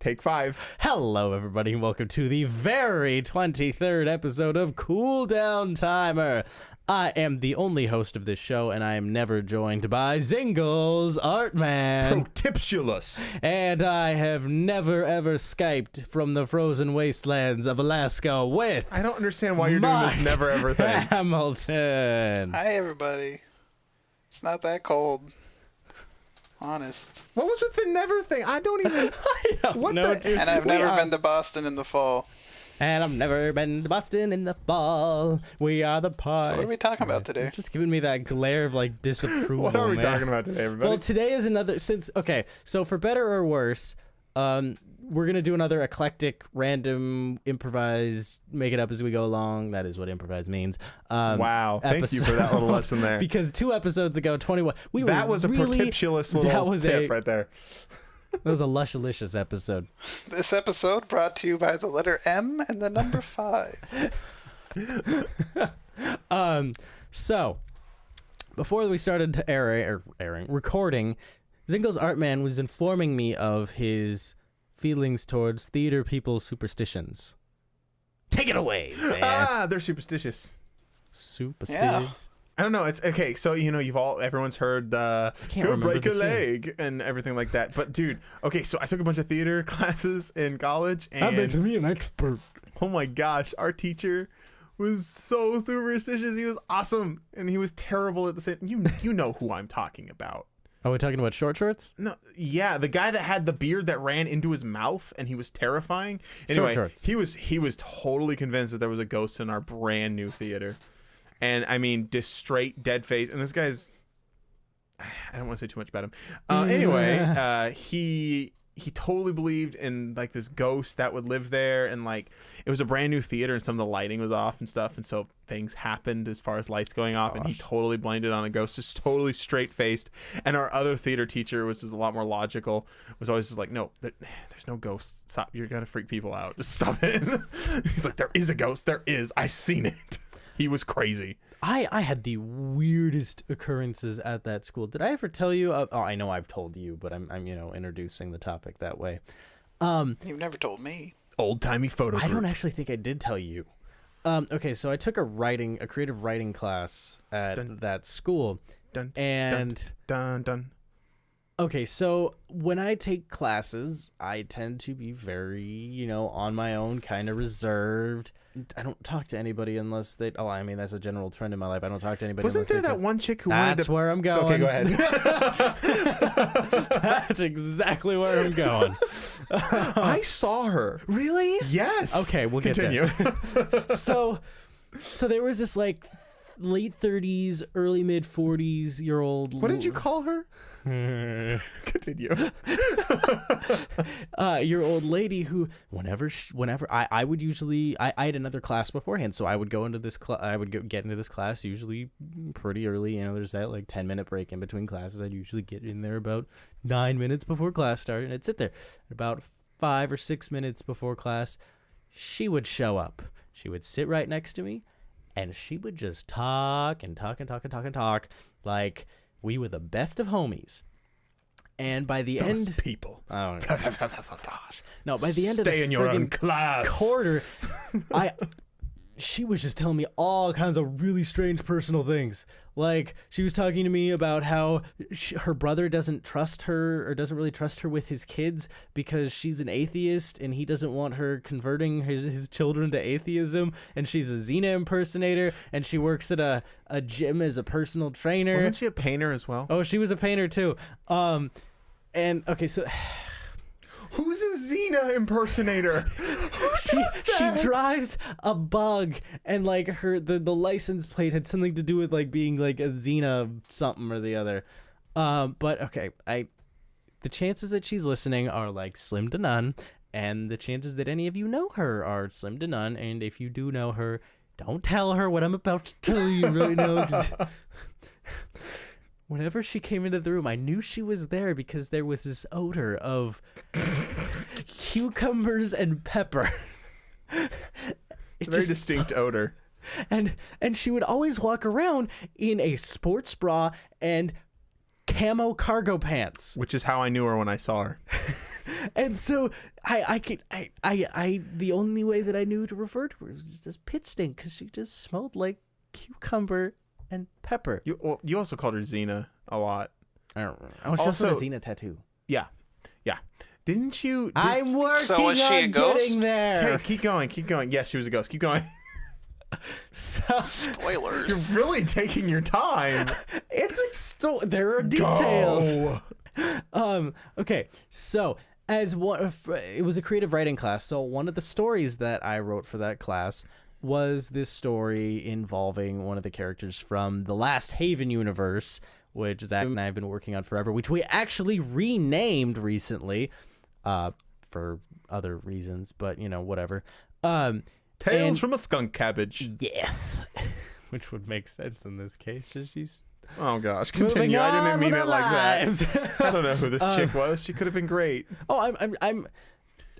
Take 5. Hello, everybody, and welcome to the very 23rd episode of Cool Down Timer. I am the only host of this show, and I am never joined by Zingles Artman. Protipsulous. And I have never, ever Skyped from the frozen wastelands of Alaska with... I don't understand why you're doing this never ever thing. Hamilton. Hi, everybody. It's not that cold. Honest. What was with the never thing? I don't even... I don't What know, the- dude. And I've never been to Boston in the fall. And I've never been to Boston in the fall. We are the pie. So what are we talking about You're today? just giving me that glare of like disapproval. What are we man. talking about today, everybody? Well, today is another okay. So for better or worse, we're gonna do another eclectic, random, improvised, make it up as we go along. That is what improvise means. Wow, thank you for that little lesson there. Because 2 episodes ago, 21, that was a protipsulous little tip right there. That was a lushalicious episode. This episode brought to you by the letter M and the number 5. So before we started recording, Zingle's Artman was informing me of his feelings towards theater people's superstitions. Take it away, Zan. They're superstitious. Superstitious. Yeah. I don't know. It's okay. So everyone's heard the can't go remember break the a tune. leg and everything like that. But dude, okay. So I took a bunch of theater classes in college, That makes and me an expert. oh my gosh, our teacher was so superstitious. He was awesome, and he was terrible at the same. You know who I'm talking about. Are we talking about short shorts? No, yeah, the guy that had the beard that ran into his mouth and he was terrifying. Anyway, shorts. he was totally convinced that there was a ghost in our brand new theater. And I mean, just straight dead face. And this guy's, I don't want to say too much about him. Anyway, he totally believed in like this ghost that would live there, and like it was a brand new theater and some of the lighting was off and stuff, and so things happened as far as lights going off, and he totally blamed it on a ghost, just totally straight faced. And our other theater teacher, which is a lot more logical, was always just like, no, there's no ghost. Stop, you're gonna freak people out. Just stop it. He's like, there is a ghost. There is. I've seen it. He was crazy. I had the weirdest occurrences at that school. Did I ever tell you? I know I've told you, but I'm introducing the topic that way. You've never told me. Old timey photo I group. don't actually think I did tell you. Okay, so I took a creative writing class at that school, Dun, and dun, dun. okay, so when I take classes, I tend to be very, on my own, kind of reserved. I don't talk to anybody unless they... Oh, I mean, that's a general trend in my life. I don't talk to anybody Wasn't there unless that one chick who wanted That's to... where I'm going. Okay, go ahead. That's exactly where I'm going. I saw her. Really? Yes. Okay, we'll get Continue. there. So there was this like late 30s, early mid 40s year old. What did you call her? Continue. Your old lady who whenever I would usually I had another class beforehand, so I would go into this get into this class usually pretty early. There's that like 10-minute break in between classes. I'd usually get in there about 9 minutes before class started, and I'd sit there. About 5 or 6 minutes before class, she would show up. She would sit right next to me, and she would just talk and talk and talk and talk and talk like we were the best of homies. And by the Those end, people. oh gosh, no! By the end of Stay this in your own friggin' class. quarter, she was just telling me all kinds of really strange personal things. Like she was talking to me about how her brother doesn't trust her or doesn't really trust her with his kids because she's an atheist and he doesn't want her converting his children to atheism. And she's a Xena impersonator and she works at a gym as a personal trainer. Wasn't she a painter as well? Oh, she was a painter too. And okay, so Who's a Xena impersonator? she drives a bug, and like the license plate had something to do with like being like a Xena something or the other. But okay, the chances that she's listening are like slim to none, and the chances that any of you know her are slim to none. And if you do know her, don't tell her what I'm about to tell you right now. 'Cause whenever she came into the room, I knew she was there because there was this odor of cucumbers and pepper. It's a very distinct odor. And she would always walk around in a sports bra and camo cargo pants. Which is how I knew her when I saw her. And so the only way that I knew to refer to her was just as pit stink because she just smelled like cucumber and pepper. You also called her Xena a lot. I don't remember. I was just on a Xena tattoo. Yeah. Didn't you? I'm working So was she a on ghost? getting there. Okay, keep going. Yes, she was a ghost. Keep going. So Spoilers. You're really taking your time. there are details. Go. Okay, so as one, it was a creative writing class. So one of the stories that I wrote for that class was this story involving one of the characters from the Last Haven universe, which Zach and I have been working on forever, which we actually renamed recently, for other reasons, but whatever. Tales from a skunk cabbage. Yes, which would make sense in this case. She's Oh gosh, moving continue. I on didn't mean with it our like lives. that. I don't know who this chick was. She could have been great. Oh,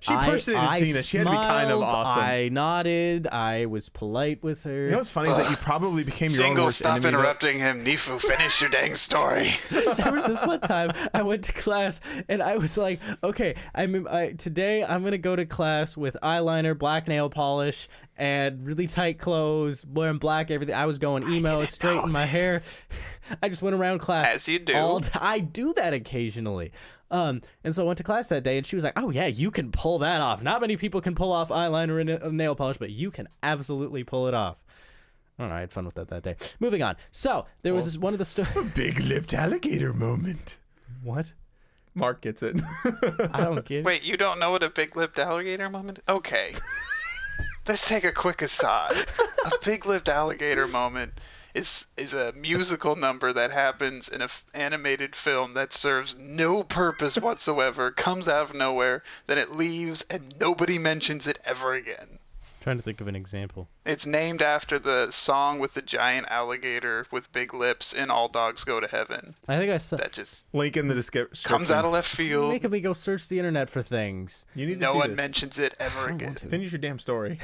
She impersonated Xena. She had to be kind of smiled, awesome. I nodded. I was polite with her. You know what's funny is that you probably became your own Single, worst stop enemy. interrupting him. Neefu, finish your dang story. There was this one time I went to class and I was like, okay, today I'm gonna go to class with eyeliner, black nail polish, and really tight clothes, wearing black everything. I was going emo, straighten my hair. I just went around class. As you do. I do that occasionally. And so I went to class that day, and she was like, "Oh yeah, you can pull that off. Not many people can pull off eyeliner and nail polish, but you can absolutely pull it off." I don't know. I had fun with that day. Moving on. So there was this one of the stories. A big lipped alligator moment. What? Mark gets it. I don't get it. Wait, you don't know what a big lipped alligator moment? Okay. Let's take a quick aside. A big lipped alligator moment is a musical number that happens in an animated film that serves no purpose whatsoever, comes out of nowhere, then it leaves, and nobody mentions it ever again. Trying to think of an example. It's named after the song with the giant alligator with big lips in All Dogs Go to Heaven. I think I saw. That just Link in the description. comes out of left field. Making me go search the internet for things. You need to No see one this. mentions it ever again. Finish your damn story.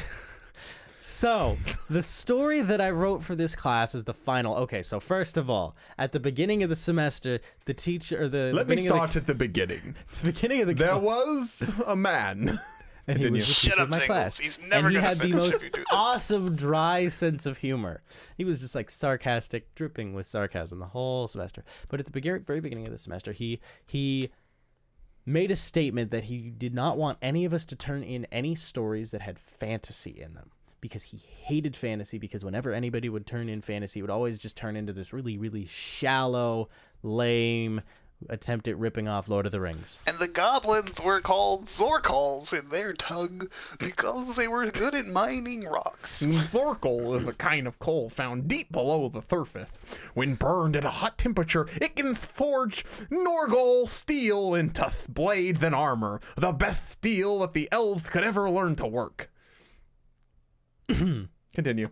So, the story that I wrote for this class is the final. Okay, so first of all, at the beginning of the semester, the teacher or the Let me beginning of start at the beginning. the beginning of the There was a man. and he was the Shut teacher up, of my Zingles. class. He's never and he gonna had the finish if most you do this. awesome dry sense of humor. He was just like sarcastic, dripping with sarcasm the whole semester. But at the very beginning of the semester, he made a statement that he did not want any of us to turn in any stories that had fantasy in them. Because he hated fantasy, because whenever anybody would turn in fantasy, it would always just turn into this really, really shallow, lame attempt at ripping off Lord of the Rings. And the goblins were called Zorkals in their tongue because they were good at mining rocks. Thorkel is a kind of coal found deep below the surface. When burned at a hot temperature, it can forge Norgol steel into blade than armor, the best steel that the elves could ever learn to work. Continue.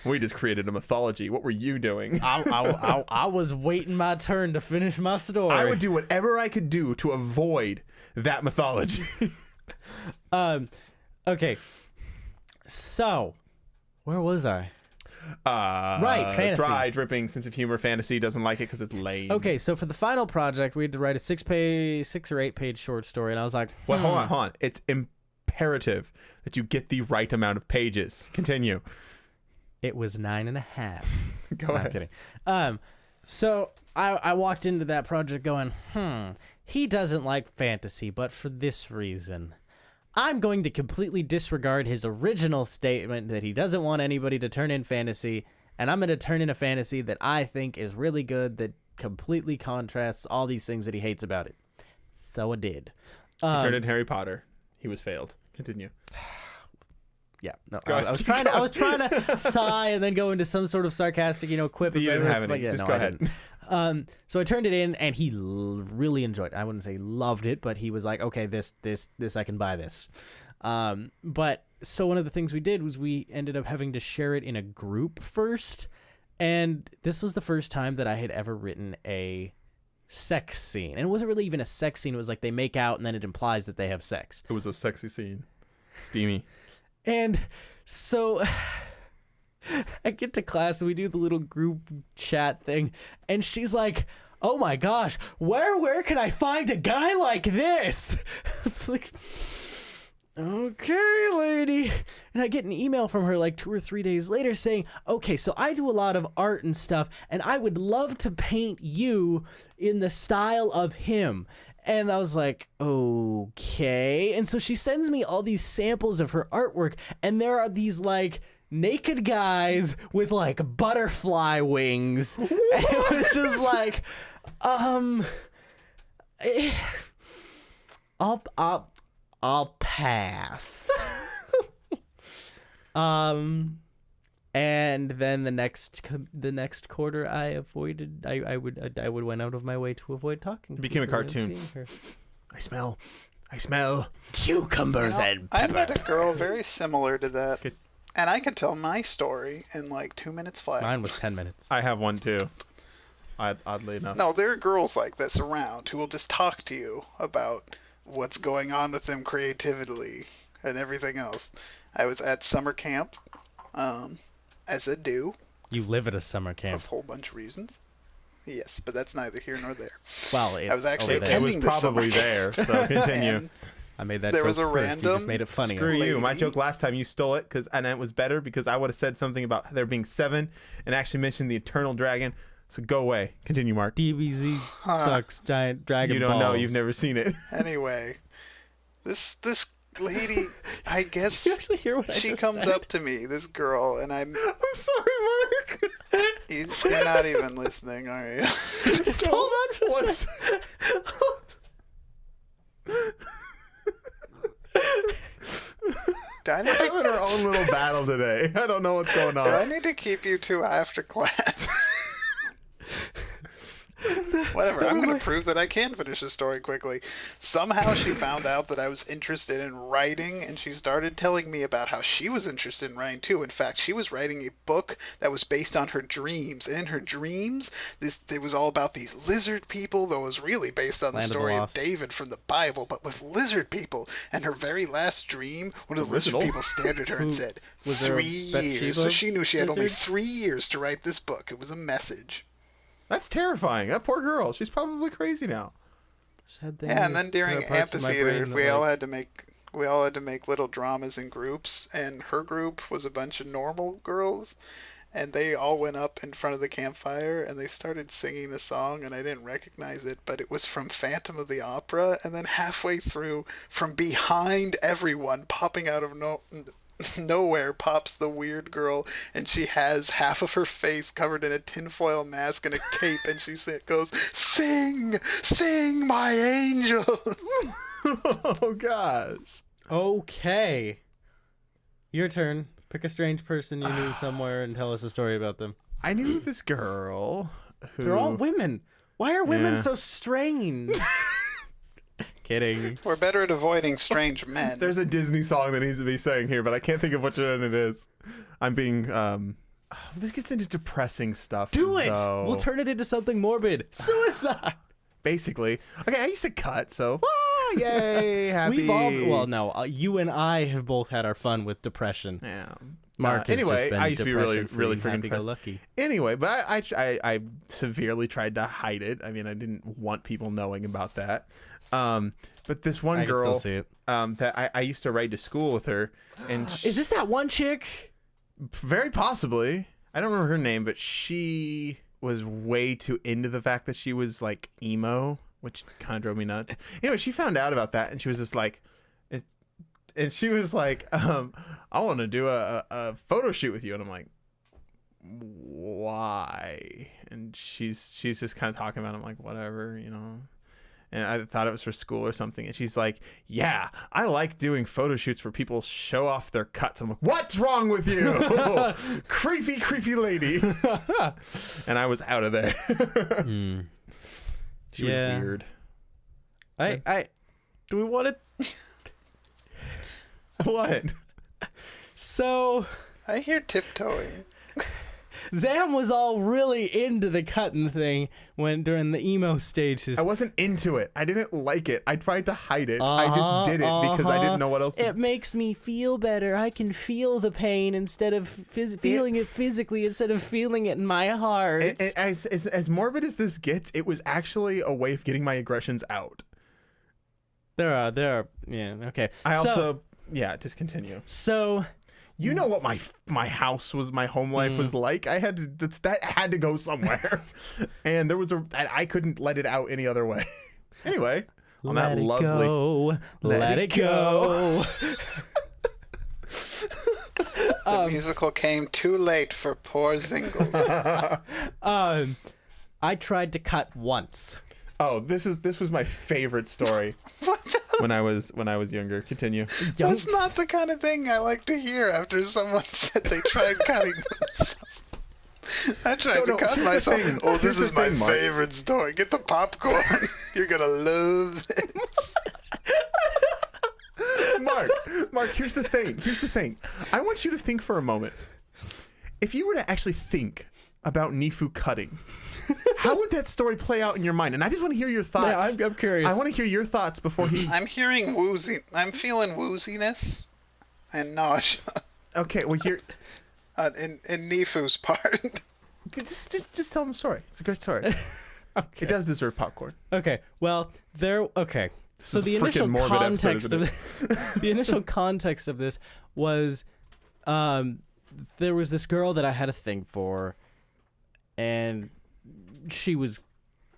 We just created a mythology. What were you doing? I was waiting my turn to finish my story. I would do whatever I could do to avoid that mythology. Okay. So, where was I? Right, fantasy. Dry, dripping sense of humor. Fantasy doesn't like it because it's lame. Okay, so for the final project, we had to write a 6 or 8 page short story, and I was like, Well, hold on. It's imperative that you get the right amount of pages. Continue. It was 9.5. Go No, I'm ahead. kidding. So I walked into that project going, he doesn't like fantasy, but for this reason. I'm going to completely disregard his original statement that he doesn't want anybody to turn in fantasy, and I'm going to turn in a fantasy that I think is really good, that completely contrasts all these things that he hates about it. So I did. He turned in Harry Potter. He was failed. Continue. Yeah, no, Go I ahead. was trying to. I was trying to sigh and then go into some sort of sarcastic, quip. But you didn't have but any. yeah, Just no, go I ahead. didn't. So I turned it in, and he really enjoyed it. I wouldn't say loved it, but he was like, "Okay, this, I can buy this." But so one of the things we did was we ended up having to share it in a group first, and this was the first time that I had ever written a sex scene, and it wasn't really even a sex scene. It was like they make out, and then it implies that they have sex. It was a sexy scene. Steamy. And so I get to class and we do the little group chat thing, and she's like, oh my gosh, where can I find a guy like this? It's like, okay, lady. And I get an email from her like 2 or 3 days later saying, okay, so I do a lot of art and stuff, and I would love to paint you in the style of him. And I was like, okay. And so she sends me all these samples of her artwork, and there are these like naked guys with like butterfly wings. And it was just like, I'll pass. And then the next quarter I avoided. I would went out of my way to avoid talking. It became a to her and cartoon. seeing her. I smell Cucumbers and I peppers. met a girl very similar to that, and I can tell my story in like 2 minutes flat. Mine was 10 minutes. I have one too. Oddly enough. No, there are girls like this around who will just talk to you about what's going on with them creatively and everything else. I was at summer camp, as a do. You live at a summer camp. A whole bunch of reasons. Yes, but that's neither here nor there. Well, it's I was actually over there. It was attending this probably summer there, so continue. And I made that there joke was a first. You random just made it funnier. Screw you. My lady. joke last time, you stole it, and it was better because I would have said something about there being 7 and actually mentioned the Eternal Dragon. So go away. Continue, Mark. DBZ sucks. Giant dragon You don't know. balls. You've never seen it. Anyway, this lady, I guess You actually hear what I she just comes said? up to me, this girl, and I'm sorry, Mark. you're not even listening, are you? Just hold on for a What's second. Do I need We're to, having our own little battle today. I don't know what's going do I on. need to keep you two after class? Whatever, I'm going to prove that I can finish the story quickly. Somehow she found out that I was interested in writing, and she started telling me about how she was interested in writing too. In fact, she was writing a book that was based on her dreams. And in her dreams, it was all about these lizard people, though it was really based on the Land of the story of Lost. David from the Bible, but with lizard people. And her very last dream, one of the lizard Original. people stared at her and said, Was there a 3 years. Bathsheba So she knew she had only lizard? 3 years to write this book. It was a message. That's terrifying. That poor girl. She's probably crazy now. Sad thing Yeah, and is, then there during are parts of my amphitheater, brain that, we all like, had to make little dramas in groups, and her group was a bunch of normal girls, and they all went up in front of the campfire and they started singing the song, and I didn't recognize it, but it was from Phantom of the Opera, and then halfway through, from behind everyone, popping out of nowhere pops the weird girl, and she has half of her face covered in a tinfoil mask and a cape, and she goes, "Sing, sing, my angel." Oh gosh. Okay. Your turn. Pick a strange person you knew somewhere and tell us a story about them. I knew this girl who. They're all women. Why are women Yeah. so strange? Kidding. We're better at avoiding strange men. There's a Disney song that needs to be sang here, but I can't think of which one it is. I'm being this gets into depressing stuff. Do it. though. We'll turn it into something morbid. Suicide. Basically. Okay, I used to cut, so yay, happy. We've all. Well, no. You and I have both had our fun with depression. Yeah. Mark has anyway, just been I used to be really, depression-free, really freaking depressed. happy-go-lucky. Anyway, but I severely tried to hide it. I mean, I didn't want people knowing about that. But this one I can girl still see it. that I used to ride to school with her, and Is this that one chick? very possibly, I don't remember her name, but she was way too into the fact that she was like emo, which kind of drove me nuts. Anyway, she found out about that, and she was just like, and she was like, I want to do a photo shoot with you, and I'm like, why? And she's just kind of talking about it. I'm like, whatever, you know. And I thought it was for school or something. And she's like, yeah, I like doing photo shoots where people show off their cuts. I'm like, what's wrong with you? Creepy lady. And I was out of there. She Yeah. was weird. Do we want to? What? So I hear tiptoeing. Zam was all really into the cutting thing during the emo stages. I wasn't into it. I didn't like it. I tried to hide it. I just did it because I didn't know what else to It makes me feel better. I can feel the pain instead of feeling it physically, instead of feeling it in my heart. As morbid as this gets, it was actually a way of getting my aggressions out. There are, yeah, okay. Just continue. So, you know what my house was, my home life was like. I had to, that had to go somewhere, and I couldn't let it out any other way. Anyway, on let that it lovely, go. Let it go. The musical came too late for poor Zingles. I tried to cut once. Oh, this was my favorite story when I was younger. Continue. That's not the kind of thing I like to hear after someone said they tried cutting themselves. I tried to cut myself. Oh, this is my favorite story. Get the popcorn. You're gonna love this. Mark, here's the thing. I want you to think for a moment. If you were to actually think about Neefu cutting, how would that story play out in your mind? And I just want to hear your thoughts. Yeah, I'm curious. I want to hear your thoughts before he... I'm hearing woozy. I'm feeling wooziness and nausea. Okay, well, you're... in Neefu's part. Just tell him the story. It's a great story. Okay. It does deserve popcorn. Okay, well, okay. So is the a freaking initial morbid context episode, of the initial context of this was, there was this girl that I had a thing for, and she was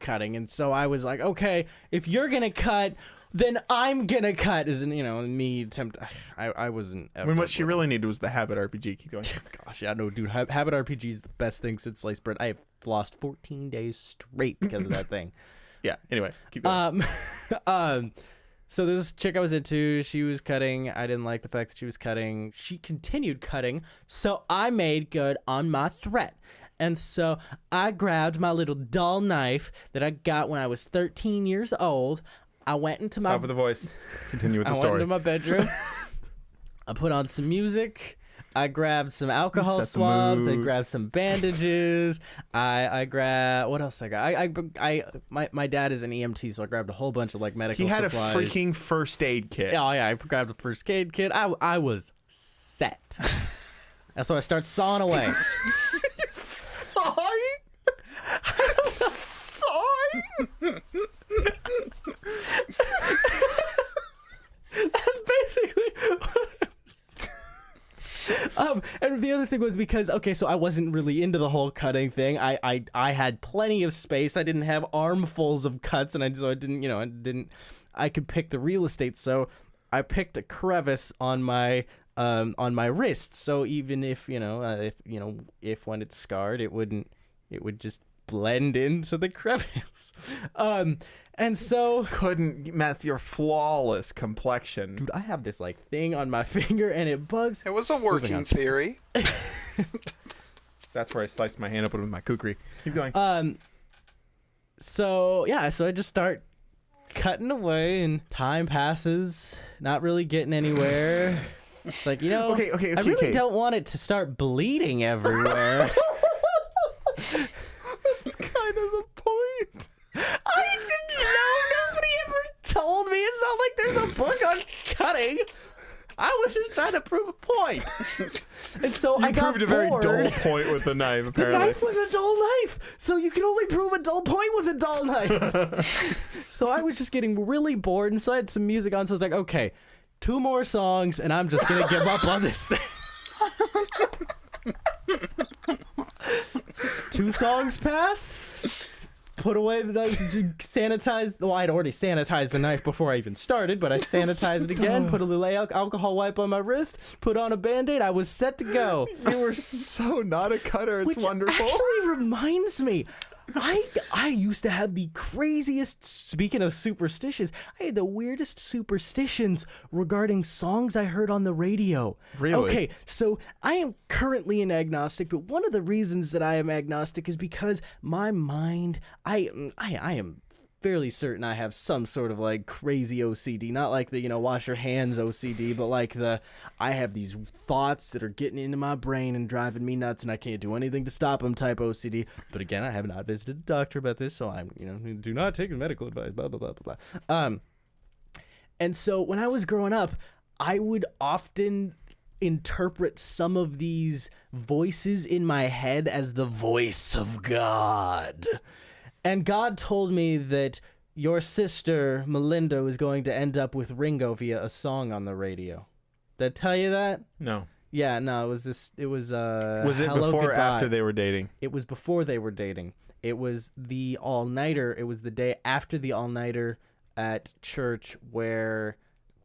cutting, and so I was like, okay, if you're gonna cut, then I'm gonna cut. Me attempt. I wasn't. I mean, what she really needed was the Habit RPG. Keep going. Gosh, yeah, no, dude. Habit RPG is the best thing since sliced bread. I have lost 14 days straight because of that thing. Yeah. Anyway, keep going. So there's this chick I was into. She was cutting. I didn't like the fact that she was cutting. She continued cutting, so I made good on my threat. And so I grabbed my little dull knife that I got when I was 13 years old. I went into Stop with the voice. Continue with the I story. went into my bedroom. I put on some music. I grabbed some alcohol Set the swabs. I mood. grabbed some bandages. I grabbed, what else did I got? My dad is an EMT, so I grabbed a whole bunch of like medical He had supplies. a freaking first aid kit. Oh yeah, I grabbed a first aid kit. I was set. And so I start sawing away. Sawing? Sawing? That's basically and the other thing was because, okay, so I wasn't really into the whole cutting thing. I had plenty of space. I didn't have armfuls of cuts, and I could pick the real estate, so I picked a crevice on my wrist. So even if when it's scarred, it would just blend into the crevice. And so Couldn't mess your flawless complexion. dude, I have this like thing on my finger and it bugs. It was a working theory. That's where I sliced my hand open with my kukri. Keep going. So I just start cutting away and time passes, not really getting anywhere. It's like, Okay, I really don't want it to start bleeding everywhere. That's kind of the point. I didn't know. Nobody ever told me. It's not like there's a book on cutting. I was just trying to prove a point. And so I got proved a very bored. dull point with the knife, The apparently. knife was a dull knife, so you can only prove a dull point with a dull knife. So I was just getting really bored, and so I had some music on, so I was like, okay, 2 more songs, and I'm just going to give up on this thing. 2 songs pass. Put away the knife, sanitize. Well, I'd already sanitized the knife before I even started, but I sanitized it again, put a little alcohol wipe on my wrist, put on a Band-Aid. I was set to go. You were so not a cutter. It's Which wonderful. actually reminds me, I used to have the craziest, speaking of superstitions, I had the weirdest superstitions regarding songs I heard on the radio. Really? Okay, so I am currently an agnostic, but one of the reasons that I am agnostic is because my mind, I am fairly certain I have some sort of like crazy OCD, not like the, you know, wash your hands OCD, but like I have these thoughts that are getting into my brain and driving me nuts and I can't do anything to stop them type OCD. But again, I have not visited a doctor about this, so I'm, you know, do not take medical advice, blah, blah, blah, blah, blah. And so when I was growing up, I would often interpret some of these voices in my head as the voice of God. And God told me that your sister, Melinda, was going to end up with Ringo via a song on the radio. Did I tell you that? No. Yeah, no, was it Was it Hello, before or Goodbye. after they were dating? It was before they were dating. It was the all-nighter. It was the day after the all-nighter at church where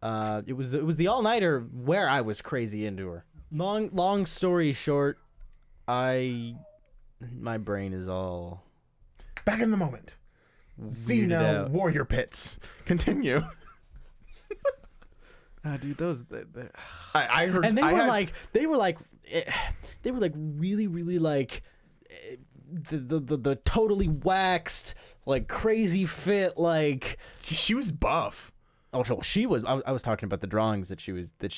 it was the all-nighter where I was crazy into her. Long story short, my brain is all Back in the moment. weirded Xena out. Warrior Pits. Continue. Dude, those I heard. and they I were had- like really really like the totally waxed like crazy fit like. she was buff. Oh, so she was. I was talking about the drawings that she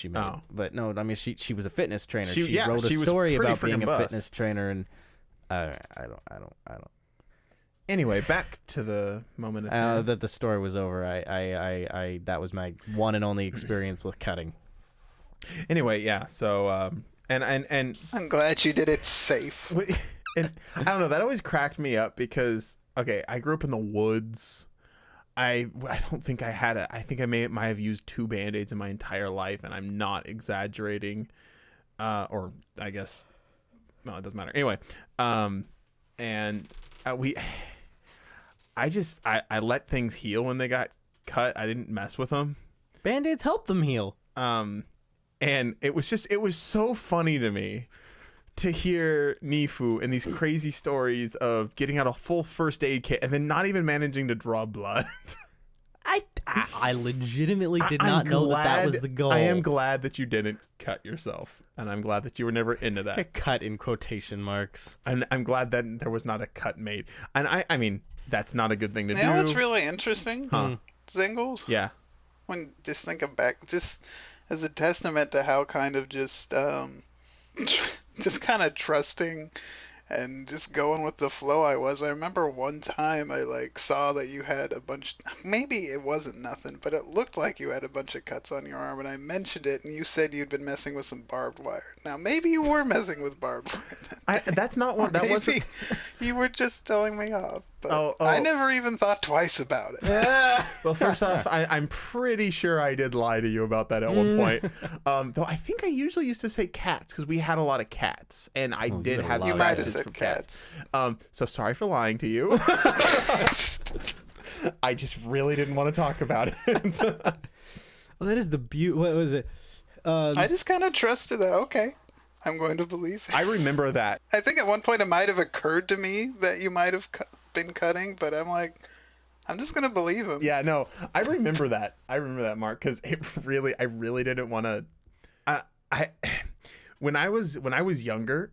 made. Oh. But no, I mean she was a fitness trainer. She- She yeah, wrote a she was story pretty about being freaking a buff. fitness trainer, and I don't. Anyway, back to the moment at hand. That the story was over. I that was my one and only experience with cutting. Anyway, yeah. So and I'm glad you did it safe. and I don't know, that always cracked me up because okay, I grew up in the woods. I don't think I had I think I might have used 2 Band-Aids in my entire life, and I'm not exaggerating. Or I guess no, it doesn't matter. Anyway, and I let things heal when they got cut. I didn't mess with them. Band-Aids help them heal. And it was so funny to me to hear Neefu and these crazy stories of getting out a full first aid kit and then not even managing to draw blood. I legitimately did not know that was the goal. I am glad that you didn't cut yourself, and I'm glad that you were never into that. Cut in quotation marks. And I'm glad that there was not a cut made. And I mean, that's not a good thing to You do. know what's really interesting? Huh. Zingles? Yeah. When just thinking back, just as a testament to how kind of just kind of trusting and just going with the flow I was. I remember one time I like saw that you had a bunch, maybe it wasn't nothing, but it looked like you had a bunch of cuts on your arm, and I mentioned it, and you said you'd been messing with some barbed wire. Now maybe you were messing with barbed wire. That's not what that Maybe wasn't. you were just telling me off, but Oh. I never even thought twice about it. Well, first off, I'm pretty sure I did lie to you about that at one point. Though I think I usually used to say cats because we had a lot of cats, and I did had a have lot. You might have scratches said from cats. So sorry for lying to you. I just really didn't want to talk about it. Well, that is the beauty. What was it? I just kind of trusted that. Okay, I'm going to believe it. I remember that. I think at one point it might have occurred to me that you might have been cutting, but I'm like, I'm just gonna believe him. Yeah, no, I remember that. I remember that, Mark, because I really didn't want to. When I was younger,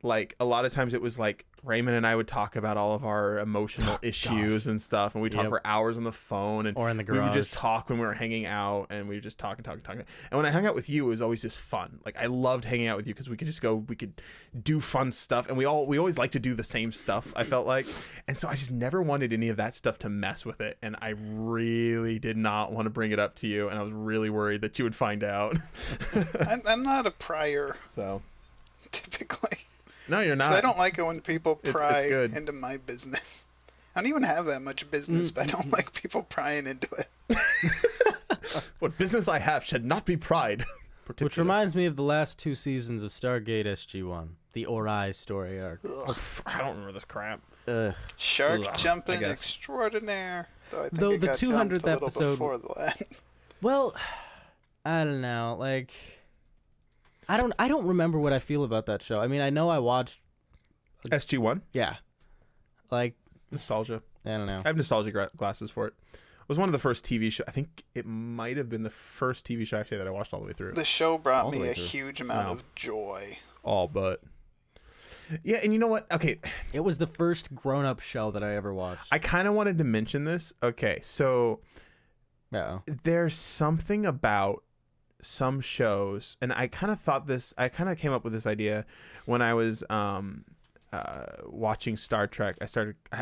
like a lot of times it was like Raymond and I would talk about all of our emotional issues and stuff, and we'd talk Yep. for hours on the phone, and Or in the we would just garage. talk when we were hanging out, and we would just talk. And when I hung out with you, it was always just fun. Like I loved hanging out with you because we could do fun stuff, and we always like to do the same stuff. I felt like, and so I just never wanted any of that stuff to mess with it, and I really did not want to bring it up to you, and I was really worried that you would find out. I'm not a prior, So typically. no, you're 'Cause not. I don't like it when people It's pry good. into my business. I don't even have that much business, but I don't like people prying into it. What business I have should not be pried. Which reminds me of the last 2 seasons of Stargate SG-1, the Ori story arc. I don't remember this crap. Shark Ugh, I jumping guess. extraordinaire. Though I think Though it the got 200th jumped a little episode- before that. Well, I don't know. Like, I don't remember what I feel about that show. I mean, I know I watched. SG-1 Yeah. Like, nostalgia. I don't know. I have nostalgia glasses for it. It was one of the first TV shows. I think it might have been the first TV show actually that I watched all the way through. The show brought All the me way a through. huge amount Wow. of joy. All but. Yeah, and you know what? Okay, It was the first grown-up show that I ever watched. I kind of wanted to mention this. Okay, so Yeah. there's something about some shows, and I kind of thought this. I kind of came up with this idea when I was watching Star Trek.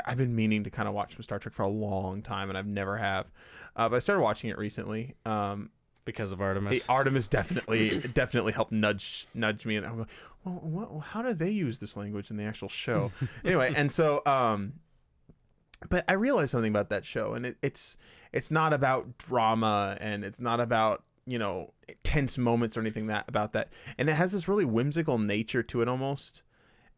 I've been meaning to kind of watch some Star Trek for a long time, and I've never have. But I started watching it recently. Because of Artemis. Artemis definitely helped nudge me, and I'm like, well, how do they use this language in the actual show? Anyway, and so, but I realized something about that show, and it's not about drama, and it's not about, you know, tense moments or anything about that, and it has this really whimsical nature to it almost,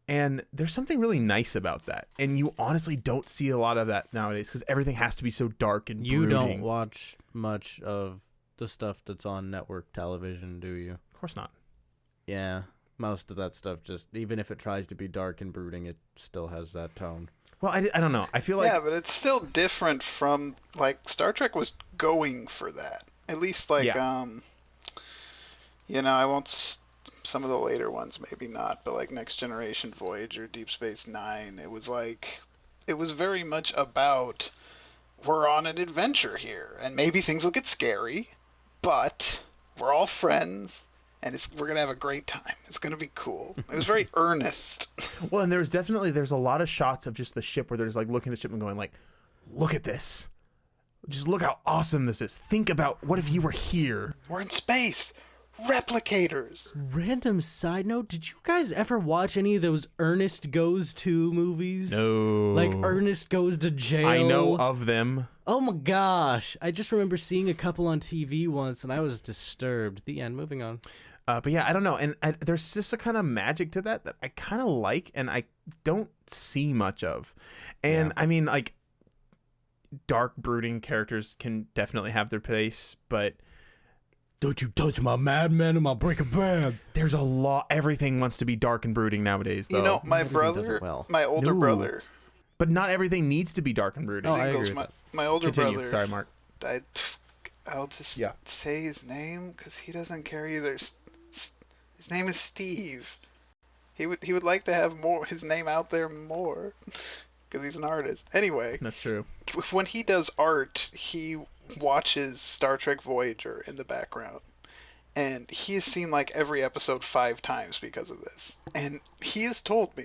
and there's something really nice about that, and you honestly don't see a lot of that nowadays because everything has to be so dark and brooding. You don't watch much of the stuff that's on network television, do you? Of course not. Yeah, most of that stuff, just even if it tries to be dark and brooding, it still has that tone. Well, I don't know. I feel like Yeah, but it's still different from, like, Star Trek was going for that. At least, like, you know, I won't. Some of the later ones, maybe not, but like Next Generation, Voyager, Deep Space Nine, it was very much about, we're on an adventure here, and maybe things will get scary, but we're all friends, and we're gonna have a great time. It's gonna be cool. It was very earnest. Well, and there's a lot of shots of just the ship where there's like looking at the ship and going like, look at this. Just look how awesome this is. Think about what if you were here. We're in space. Replicators. Random side note, did you guys ever watch any of those Ernest Goes To movies? No. Like Ernest Goes to Jail? I know of them. Oh my gosh. I just remember seeing a couple on TV once and I was disturbed. The end. Moving on. But yeah, I don't know. And there's just a kind of magic to that I kind of like and I don't see much of. And I mean, like, dark, brooding characters can definitely have their place, but don't you touch my Mad Men and my Breaking Bad. There's a lot. Everything wants to be dark and brooding nowadays, though. You know, my older brother. But not everything needs to be dark and brooding. I agree with my older Continue. brother. Sorry, Mark. I'll just say his name because he doesn't care either. His name is Steve. He would like to have his name out there more because he's an artist. Anyway, that's true. When he does art, he watches Star Trek Voyager in the background, and he has seen like every episode 5 times because of this. And he has told me,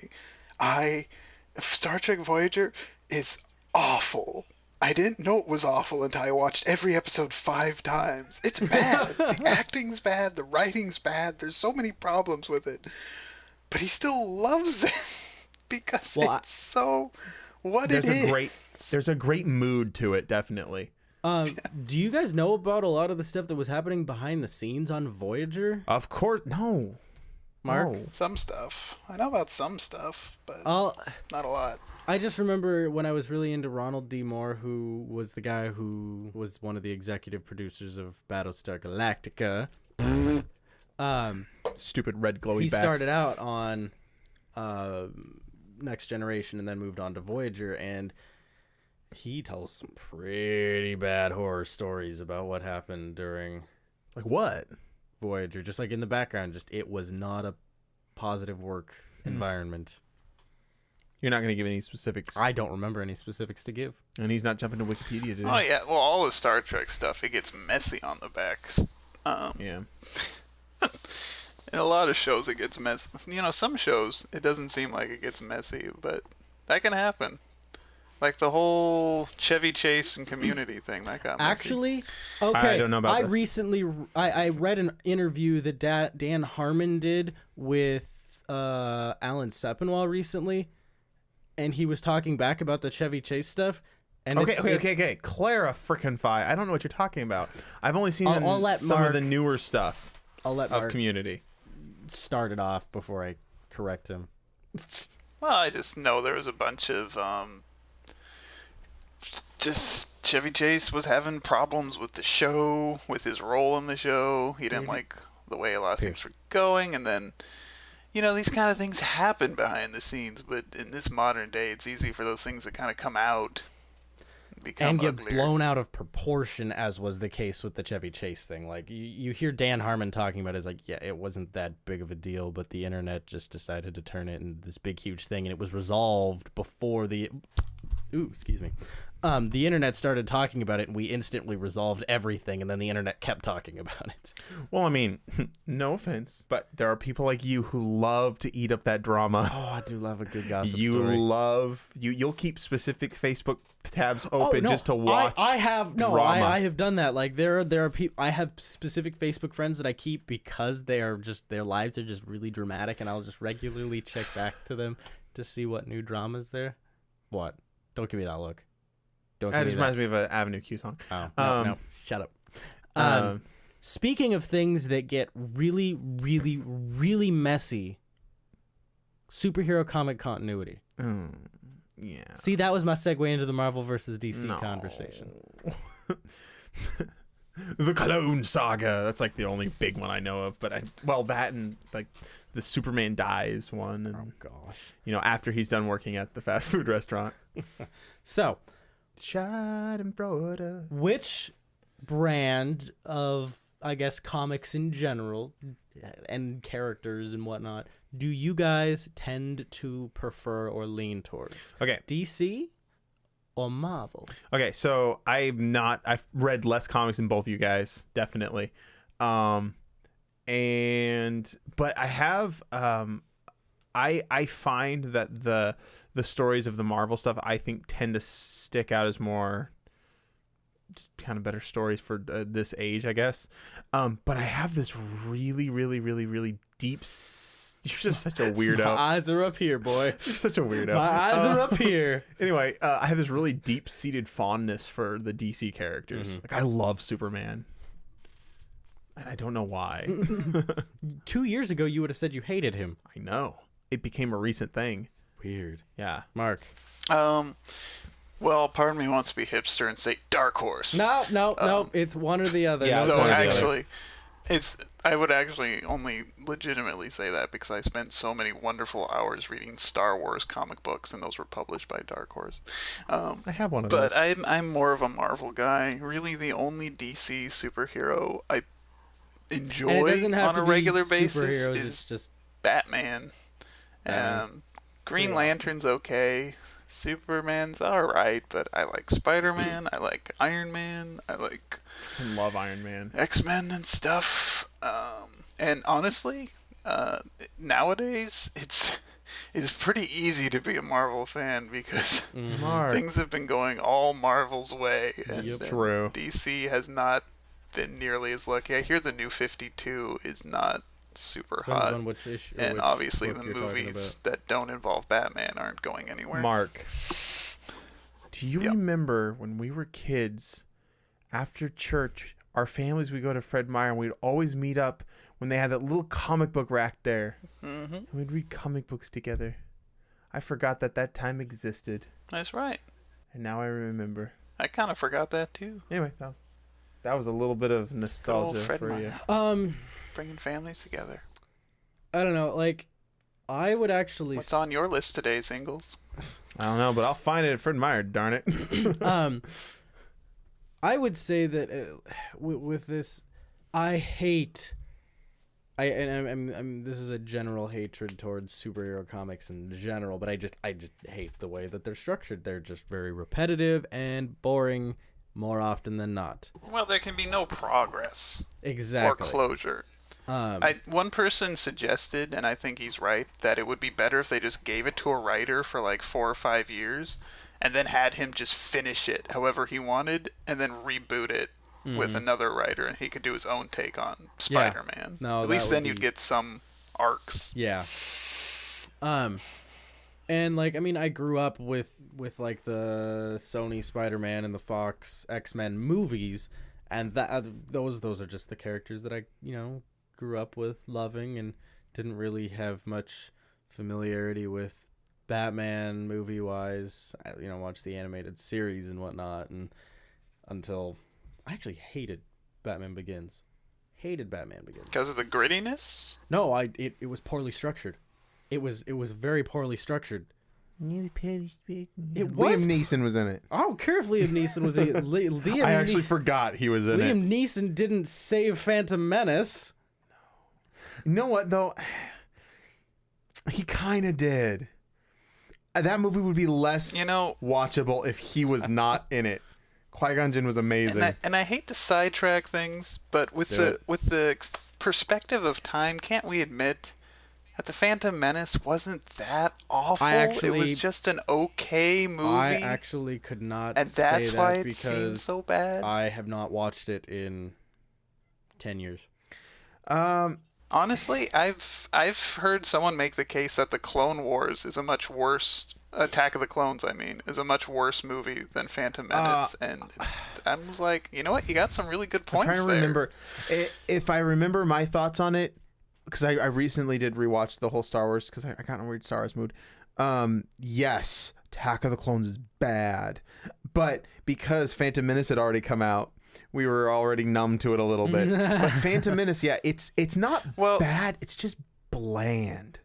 Star Trek Voyager is awful. I didn't know it was awful until I watched every episode 5 times. It's bad. The acting's bad. The writing's bad. There's so many problems with it. But he still loves it because it's so what it is. There's a great mood to it, definitely. Do you guys know about a lot of the stuff that was happening behind the scenes on Voyager? Of course. No. Mark? No. Some stuff. I know about some stuff, but not a lot. I just remember when I was really into Ronald D. Moore, who was the guy who was one of the executive producers of Battlestar Galactica. Stupid red glowy He backs. started out on Next Generation and then moved on to Voyager, and he tells some pretty bad horror stories about what happened during Like what? Voyager. Just like in the background, it was not a positive work environment. You're not going to give any specifics. I don't remember any specifics to give. And he's not jumping to Wikipedia today. Oh yeah, well, all the Star Trek stuff, it gets messy on the backs. Yeah. In a lot of shows, it gets messy. You know, some shows, it doesn't seem like it gets messy, but that can happen. Like the whole Chevy Chase and Community thing, that got messy. Actually, okay. I don't know about this. Recently, I read an interview that Dan Harmon did with Alan Sepinwall recently, and he was talking back about the Chevy Chase stuff. And Okay. Clara frickin' Fi. I don't know what you're talking about. I've only seen some of the newer stuff of Community. Start it off before I correct him. Well, I just know there was a bunch of just Chevy Chase was having problems with the show, with his role in the show. He didn't like the way a lot of things were going, and then, you know, these kind of things happen behind the scenes, but in this modern day, it's easy for those things to kind of come out. become and get uglier. blown out of proportion, as was the case with the Chevy Chase thing. Like you hear Dan Harmon talking about it, it's like, yeah, it wasn't that big of a deal, but the internet just decided to turn it into this big huge thing, and it was resolved before the internet started talking about it, and we instantly resolved everything, and then the internet kept talking about it. Well, I mean, no offense, but there are people like you who love to eat up that drama. Oh, I do love a good gossip You'll keep specific Facebook tabs open just to watch. I have drama. I have done that. Like there are people. I have specific Facebook friends that I keep because their lives are just really dramatic, and I'll just regularly check back to them to see what new drama's there. What? Don't give me that look. That just reminds me of an Avenue Q song. Oh, no. Shut up. Speaking of things that get really, really, really messy, superhero comic continuity. Yeah. See, that was my segue into the Marvel versus DC conversation. The Clone Saga. That's like the only big one I know of. But that and like the Superman dies one. And, oh, gosh. After he's done working at the fast food restaurant. So, Schadenfreude. which brand of, I guess, comics in general and characters and whatnot do you guys tend to prefer or lean towards? Okay. DC or Marvel? Okay, so I've read less comics than both of you guys, definitely. But I have I find that the stories of the Marvel stuff I think tend to stick out as more just kind of better stories for this age, I guess. But I have this really, really, really, really deep. You're just such a weirdo. My eyes are up here, boy. You're such a weirdo. My eyes are up here. Anyway, I have this really deep-seated fondness for the DC characters. Mm-hmm. Like, I love Superman. And I don't know why. 2 years ago, you would have said you hated him. I know. It became a recent thing. Weird. Yeah. Mark. Well, part of me wants to be hipster and say Dark Horse. No. It's one or the other. Yeah, No, it's So one or the other. actually, I would actually only legitimately say that because I spent so many wonderful hours reading Star Wars comic books, and those were published by Dark Horse. I have one of those. But I'm more of a Marvel guy. Really, the only DC superhero I enjoy And it doesn't have on to a be regular basis superheroes, is it's just Batman. Green Pretty Lantern's okay. Superman's alright, but I like Spider-Man, I like Iron Man, I like I love Iron Man. X-Men and stuff. And honestly, nowadays it's pretty easy to be a Marvel fan because Mark. things have been going all Marvel's way, and Yep. True. DC has not been nearly as lucky. I hear the New 52 is not super Depends hot, on which issue, and which obviously book the you're talking movies about. that don't involve Batman aren't going anywhere. Mark, do you Yeah. remember when we were kids, after church, our families would go to Fred Meyer and we'd always meet up when they had that little comic book rack there. Mm-hmm. And we'd read comic books together. I forgot that time existed. That's right. And now I remember. I kind of forgot that too. Anyway, that was a little bit of nostalgia Fred for you. Meyer. Bringing families together. I don't know. Like, I would actually. What's on your list today, singles? I don't know, but I'll find it at Fred Meyer, darn it. I would say that with this, I hate. This is a general hatred towards superhero comics in general, but I just hate the way that they're structured. They're just very repetitive and boring more often than not. Well, there can be no progress Exactly. or closure. One person suggested, and I think he's right, that it would be better if they just gave it to a writer for like 4 or 5 years and then had him just finish it however he wanted and then reboot it with another writer, and he could do his own take on Spider-Man. No, At least that would then you'd be- get some arcs. Yeah. And like, I mean, I grew up with like the Sony Spider-Man and the Fox X-Men movies, and that those are just the characters that I, grew up with loving, and didn't really have much familiarity with Batman movie-wise. I, watched the animated series and whatnot, and until I actually hated Batman Begins. Because of the grittiness? No, it was poorly structured. It was very poorly structured. Liam was- Neeson was in it. I don't care if Liam Neeson was Liam. I actually forgot he was in it. Liam Neeson didn't save Phantom Menace. You know what though? He kind of did. That movie would be less watchable if he was not in it. Qui-Gon Jinn was amazing. And I hate to sidetrack things, but with the perspective of time, can't we admit that the Phantom Menace wasn't that awful? It was just an okay movie. I actually could not and say that's that why it because seems so bad. I have not watched it in 10 years. Honestly, I've heard someone make the case that the Clone Wars is a much worse Attack of the Clones, I mean, is a much worse movie than Phantom Menace, and I was like, you know what, you got some really good points there. I'm trying to remember if I remember my thoughts on it, because I recently did rewatch the whole Star Wars because I got in a weird Star Wars mood. Yes, Attack of the Clones is bad, but because Phantom Menace had already come out, we were already numb to it a little bit. But Phantom Menace, yeah, it's not bad. It's just bland.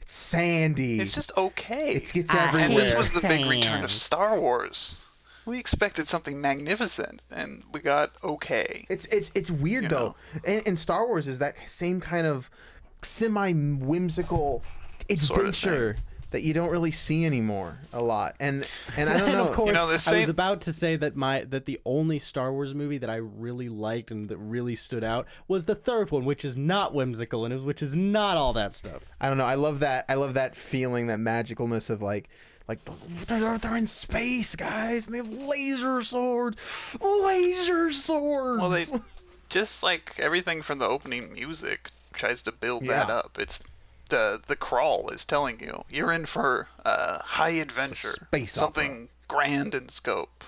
It's sandy. It's just okay. It gets everywhere. And this was the big return of Star Wars. We expected something magnificent, and we got okay. It's weird though. And Star Wars is that same kind of semi-whimsical adventure that you don't really see anymore a lot. And I don't know. Of course, I was about to say that the only Star Wars movie that I really liked and that really stood out was the third one, which is not whimsical and which is not all that stuff. I don't know. I love that feeling, that magicalness of like they're in space, guys, and they have laser swords. Well, they just like everything from the opening music tries to build that up. It's the crawl is telling you you're in for high adventure, something grand in scope,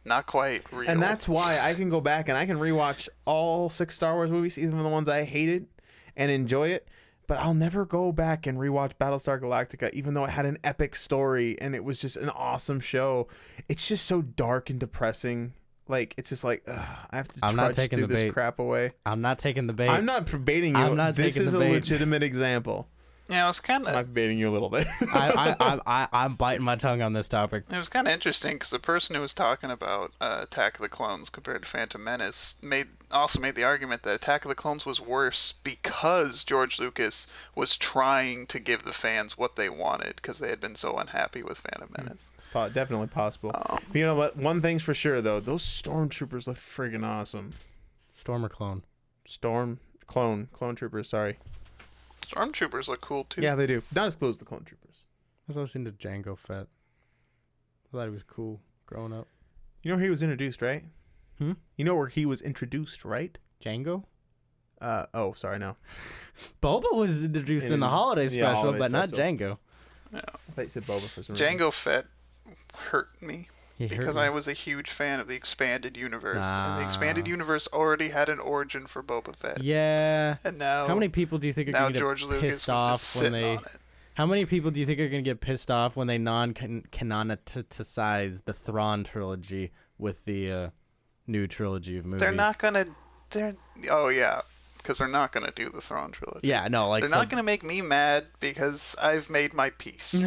not quite real. And that's why I can go back and I can rewatch all 6 Star Wars movies, even the ones I hated, and enjoy it. But I'll never go back and rewatch Battlestar Galactica, even though it had an epic story and it was just an awesome show. It's just so dark and depressing. Like, it's just like, I have to trudge through this crap away. I'm not taking the bait. I'm not baiting you. This is a legitimate example. Yeah, it was kind of. I'm baiting you a little bit. I'm biting my tongue on this topic. It was kind of interesting because the person who was talking about Attack of the Clones compared to Phantom Menace also made the argument that Attack of the Clones was worse because George Lucas was trying to give the fans what they wanted because they had been so unhappy with Phantom Menace. It's definitely possible. But you know what? One thing's for sure, though. Those stormtroopers look friggin' awesome. Storm or clone? Clone troopers, sorry. Stormtroopers look cool too. Yeah, they do. Not as close to clone troopers. I was always into Jango Fett. I thought he was cool growing up. You know where he was introduced, right? You know where he was introduced, right? Jango? Oh, sorry, no. Boba was introduced in the holiday special, holiday but not special. Jango. No. I thought you said Boba for some reason. Jango Fett hurt me. Because I was a huge fan of the expanded universe, and the expanded universe already had an origin for Boba Fett. Yeah. And now, how many people do you think are going to get pissed off when they? How many people do you think are going to get pissed off when they non-canonicize the Thrawn trilogy with the new trilogy of movies? They're not gonna. Oh yeah. Because they're not going to do the Thrawn trilogy. Yeah, no, like... They're not going to make me mad because I've made my peace.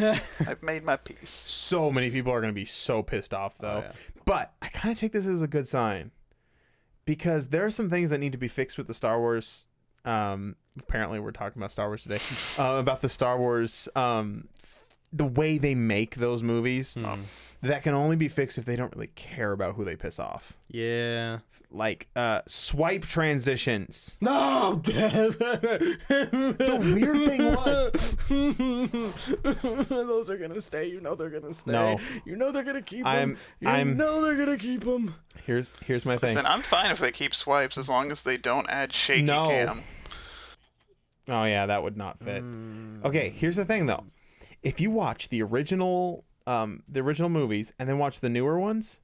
I've made my peace. So many people are going to be so pissed off, though. Oh, yeah. But I kind of take this as a good sign. Because there are some things that need to be fixed with the Star Wars... apparently, we're talking about Star Wars today. About the Star Wars... the way they make those movies. That can only be fixed if they don't really care about who they piss off. Yeah. Like, swipe transitions. No! The weird thing was... Those are gonna stay. You know they're gonna stay. No. You know they're gonna keep them. know they're gonna keep them. Here's my thing. Listen, I'm fine if they keep swipes as long as they don't add shaky cam. Oh, yeah, that would not fit. Okay, here's the thing, though. If you watch the original movies and then watch the newer ones,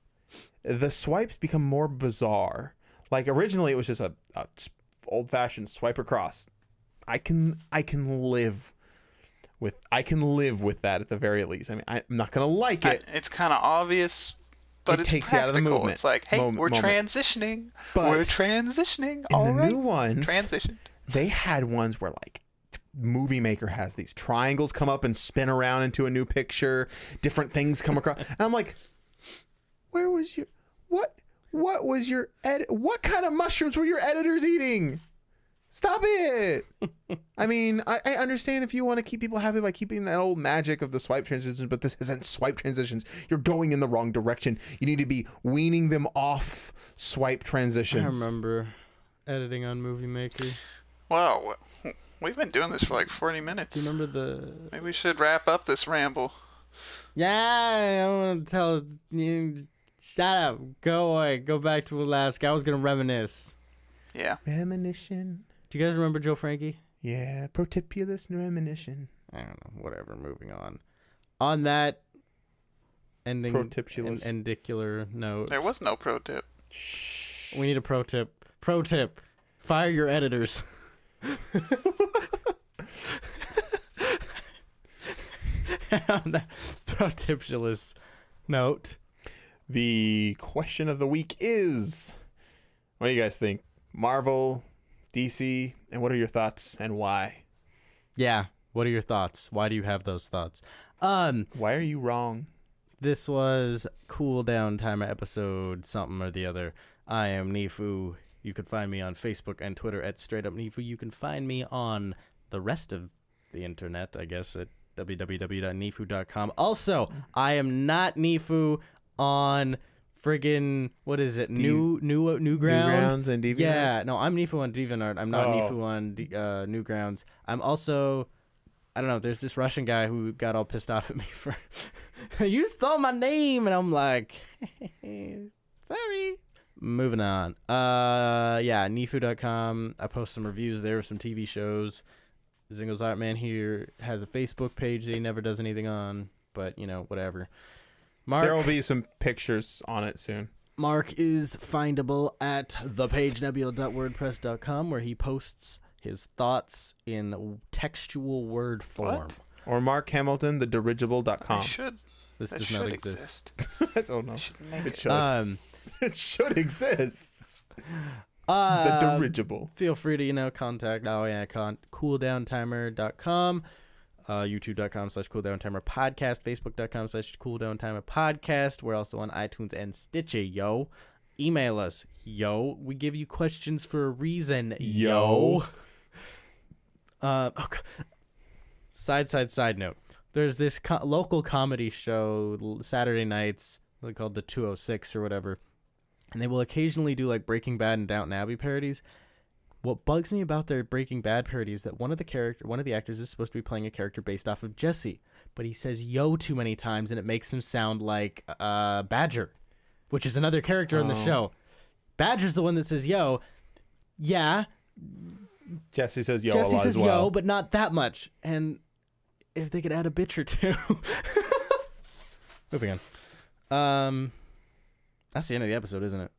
the swipes become more bizarre. Like originally, it was just a old-fashioned swipe across. I can live with that at the very least. I mean, I'm not gonna like it. It's kind of obvious, but it takes you out of the movement. It's like, hey, we're transitioning. But we're transitioning. In the new ones, transitioned. They had ones where like Movie Maker has these. Triangles come up and spin around into a new picture. Different things come across. And I'm like, where was your... What was your what kind of mushrooms were your editors eating? Stop it. I mean, I understand if you want to keep people happy by keeping that old magic of the swipe transitions, but this isn't swipe transitions. You're going in the wrong direction. You need to be weaning them off swipe transitions. I remember editing on Movie Maker. Wow, we've been doing this for like 40 minutes. Do you remember the... Maybe we should wrap up this ramble. Yeah, I want to tell you... Shut up. Go away. Go back to Alaska. I was going to reminisce. Yeah. Reminiscing. Do you guys remember Joe Frankie? Yeah, protipulus reminiscing. I don't know. Whatever. Moving on. On that ending... Protipulus. Endicular note. There was no pro tip. Shh. We need a pro tip. Pro tip. Fire your editors. On that protipulus note... The question of the week is, what do you guys think? Marvel, DC, and what are your thoughts and why? Yeah. What are your thoughts? Why do you have those thoughts? Why are you wrong? This was Cool Down Timer episode something or the other. I am Neefu. You can find me on Facebook and Twitter at Straight Up Neefu. You can find me on the rest of the internet, I guess, at www.neefu.com. Also, I am not Neefu on friggin' what is it? Newground? Newgrounds and DeviantArt? Yeah, no, I'm Neefu on DeviantArt. I'm not Oh. Neefu on Newgrounds. I'm also, I don't know, there's this Russian guy who got all pissed off at me for you stole my name, and I'm like, sorry. Moving on. Yeah, Neefu.com. I post some reviews there of some TV shows. Zingle's Art Man here has a Facebook page that he never does anything on, but you know, whatever. Mark, There will be some pictures on it soon. Mark is findable at thepagenebula.wordpress.com, where he posts his thoughts in textual word form. What? Or Mark Hamilton, thedirigible.com. They should. This They does should not exist. I don't know. They should make It it. should. It should exist. The dirigible. Feel free to, contact, cooldowntimer.com, youtube.com/cooldowntimerpodcast, facebook.com/cooldowntimerpodcast. We're also on iTunes and Stitcher, yo. Email us, yo. We give you questions for a reason, yo. Side note. There's this local comedy show Saturday nights, called the 206 or whatever, and they will occasionally do like Breaking Bad and Downton Abbey parodies. What bugs me about their Breaking Bad parody is that one of the actors is supposed to be playing a character based off of Jesse, but he says yo too many times and it makes him sound like Badger, which is another character in the show. Badger's the one that says yo. Yeah. Jesse says yo Jesse a lot says as well. yo, but not that much. And if they could add a bitch or two. Moving on. That's the end of the episode, isn't it?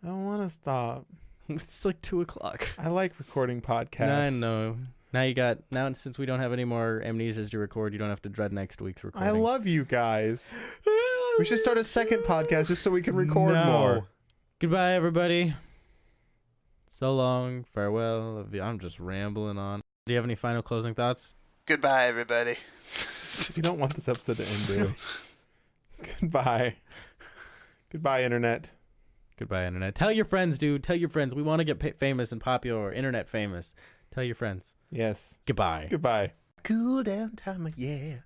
I don't want to stop. It's like 2:00. I like recording podcasts. I know. Now since we don't have any more amnesias to record, you don't have to dread next week's recording. I love you guys. We should start a second podcast just so we can record more. Goodbye, everybody. So long. Farewell. I'm just rambling on. Do you have any final closing thoughts? Goodbye, everybody. You don't want this episode to end, do you? Goodbye. Goodbye, Internet. Goodbye, Internet. Tell your friends, dude. Tell your friends. We want to get famous and popular, Internet famous. Tell your friends. Yes. Goodbye. Goodbye. Cool down timer, yeah.